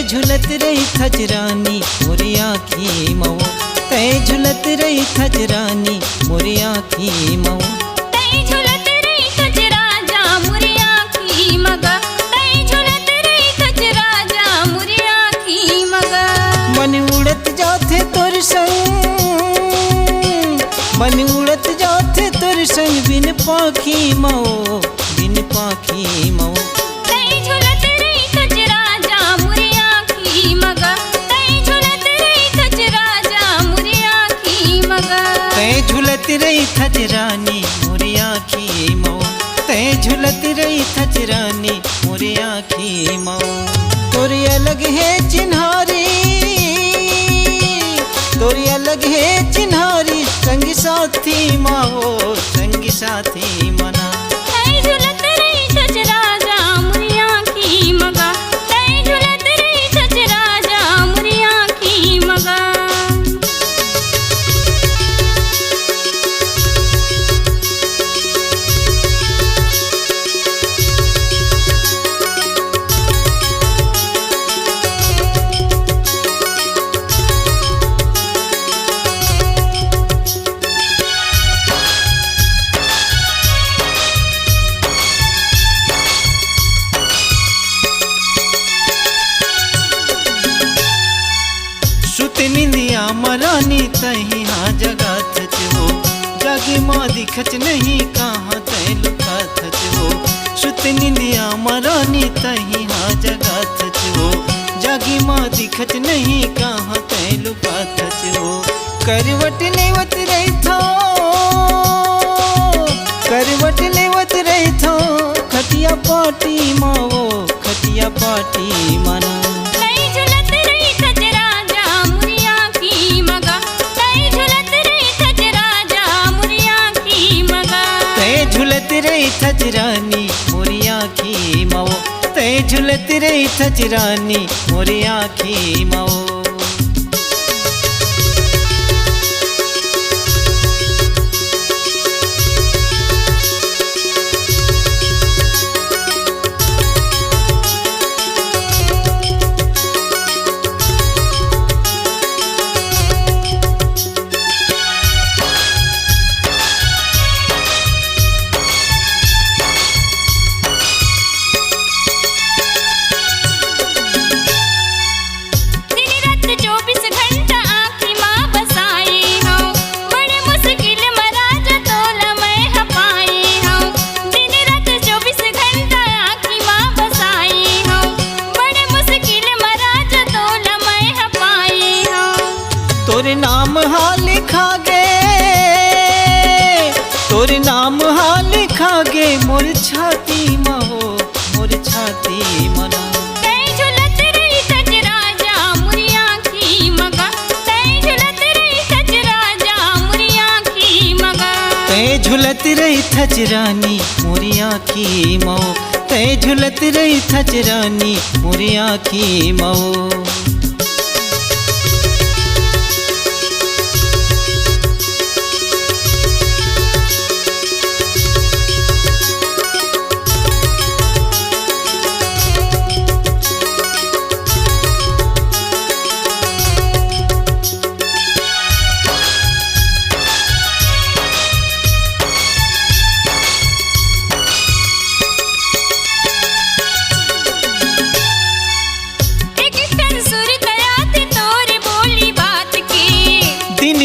झुलत रही थजरानी मोरी आँखी मऊ, तय झुलत रही थजरानी मोरी आँखी मऊ। तै झुलत रही थजराजा मोरी आँखी मगा, तै झुलत रही थजराजा मोरी आँखी मगा। मन उड़त जाथे तोर संग, मन उड़त जाथे तोर संग बिन पाखी मऊ, बिन पाखी मऊ। तै झुलत रही थजराजा मोरी आँखी मगा, तै झुलत रही थजराजा मोरी आँखी मगा। तय झुलत रही थजरानी मोरी आँखी मऊ, तय झुलत रही थजरानी मोरी आँखी मऊ। तोरी अलग है चिन्हारी, तोरी अलग है चिन्हारी, संगी साथी माओ संगी साथी मना। तै झुलत रही थजराजा मोरी आँखी मगा, तै झुलत रही थजराजा मोरी आँखी मगा। निंदिया मरानी तही हाँ जगा थच हो, जागी माँ दिखच नहीं कहाँ तय लुका थच हो। सुत निंदिया मरानी तही हाँ जगा थच हो, जागी माँ दिखच नहीं कहाँ तय लुका थच हो। करवट लेवत रही थो, करवट लेवत रही थो, खटिया पाटी माओ खटिया पाटी मना। तै झुलत रही थजराजा मोरी आँखी मगा, तै झुलत रही थजराजा मोरी आँखी मगा। तय झुलत रही थजरानी मोरी आँखी मऊ, तय झुलत रही थजरानी मोरी आँखी मऊ। तोरे नाम हाँ लिखा गे, तोरे नाम हाँ लिखा गे मोर छाती महो मोर छाती मना। तै झुलत रही थजराजा मोरी आँखी मगा, तै झुलत रही थजराजा मोरी आँखी मगा। तय झुलत रही थजरानी मोरी आँखी मऊ, तय झुलत रही थजरानी मोरी आँखी मऊ।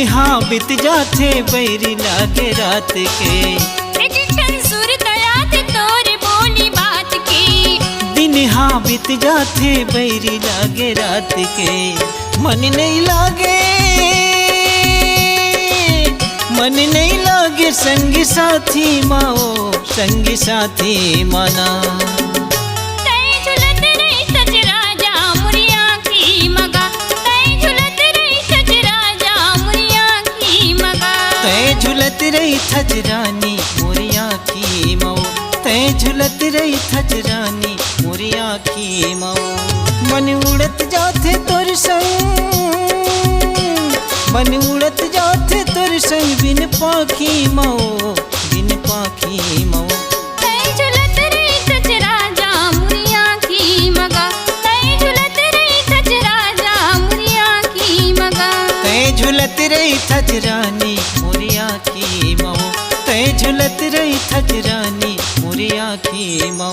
हाँ बीत जाते बैरी लागे रात के, एक क्षण सुर दया थे तोरे बोली बात की। दिन हाँ बीत जाते बैरी लागे रात के, मन नहीं लागे, मन नहीं लागे संगी साथी माओ संगी साथी मना। झुलत रही थजरानी मोरी आँखी मऊ, तय झुलत रही थजरानी मोरी आँखी मऊ। मन उड़त जाते तोर संग, मन उड़त जाते तोर संग बिन पाखी मऊ बिन पाखी मऊ। तय झुलत रही थजराजा मोरी आँखी मगा, तय झुलत रही झुलत रही थच रानी मोरी आँखी मऊ, तय झुलत रही थच रानी मोरी आँखी मऊ।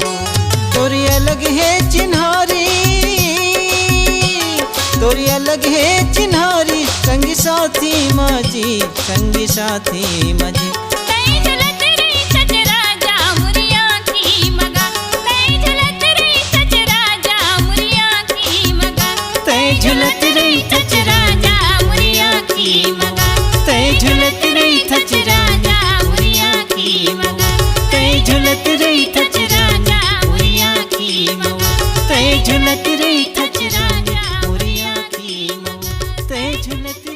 तोरी अलग है चिन्हारी, तोरी अलग है चिन्हारी, संगी साथी माजी, संगी साथी माजी। तय झुलत रही थच राजा मुरी आँखी मगा, तय झुलत रही थच राजा मुरी आँखी मगा, तय झुलत रही थच राजा मुरी आँखी मगा, तय झुलत रही थच राजा मुरी आँखी मगा, तय झुलत रही थच राजा मुरी आँखी मगा, तय झुलत रही थच राजा मोरी आँखी मऊ, तय झुलत